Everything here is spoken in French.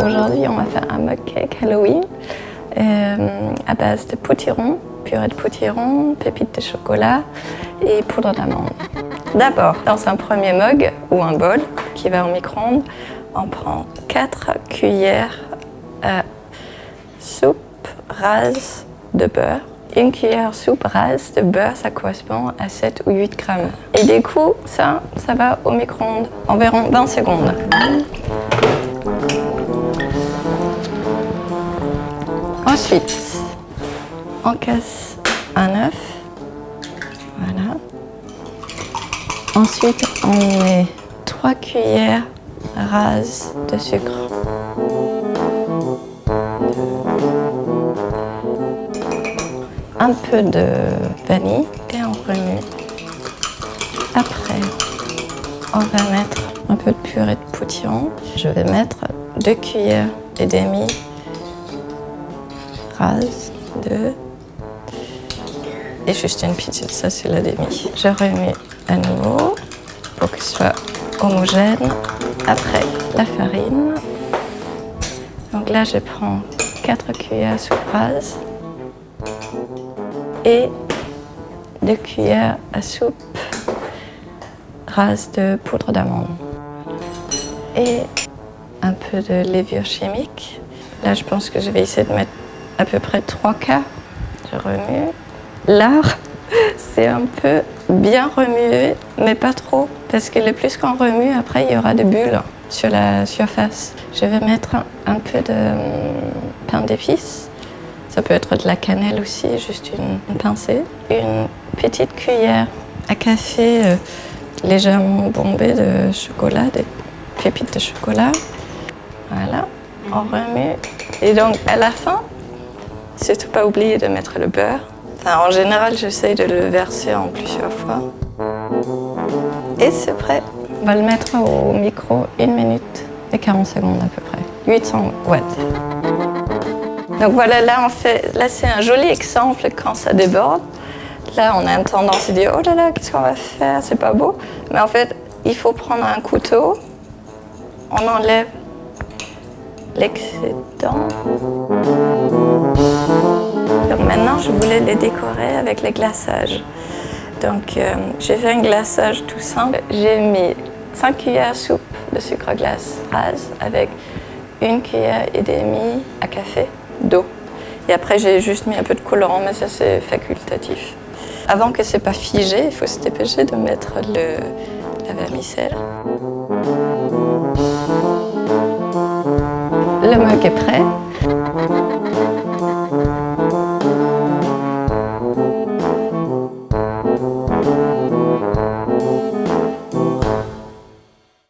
Aujourd'hui, on va faire un mug cake Halloween à base de potiron, purée de potiron, pépites de chocolat et poudre d'amande. D'abord, dans un premier mug ou un bol qui va au micro-ondes, on prend 4 cuillères à soupe rase de beurre. Une cuillère soupe rase de beurre, ça correspond à 7 ou 8 grammes. Et du coup, ça va au micro-ondes environ 20 secondes. Ensuite, on casse un œuf. Voilà. Ensuite, on met 3 cuillères rases de sucre. Un peu de vanille et on remue. Après, on va mettre un peu de purée de potiron. Je vais mettre 2 cuillères et demie rases de et juste une petite, ça c'est la demi. Je remue à nouveau pour que ce soit homogène. Après, la farine. Donc là, je prends 4 cuillères à soupe rase et 2 cuillères à soupe rase de poudre d'amande et un peu de levure chimique. Là, je pense que je vais essayer de mettre à peu près 3 quarts. Je remue. L'art, c'est un peu bien remuer, mais pas trop, parce que le plus qu'on remue, après, il y aura des bulles sur la surface. Je vais mettre un peu de pain d'épices. Ça peut être de la cannelle aussi, juste une pincée. Une petite cuillère à café légèrement bombée de chocolat, des pépites de chocolat. Voilà, on remue. Et donc, à la fin, surtout pas oublier de mettre le beurre. Enfin, en général, j'essaye de le verser en plusieurs fois. Et c'est prêt. On va le mettre au micro 1 minute et 40 secondes à peu près. 800 watts. Donc voilà, là c'est un joli exemple quand ça déborde. Là, on a une tendance à dire, oh là là, qu'est-ce qu'on va faire, c'est pas beau. Mais en fait, il faut prendre un couteau, on enlève l'excédent. Donc maintenant, je voulais les décorer avec les glaçages. Donc j'ai fait un glaçage tout simple. J'ai mis 5 cuillères à soupe de sucre glace rase avec 1 cuillère et demie à café d'eau. Et après, j'ai juste mis un peu de colorant, mais ça c'est facultatif. Avant que c'est pas figé, il faut se dépêcher de mettre la vermicelle. Le mug est prêt.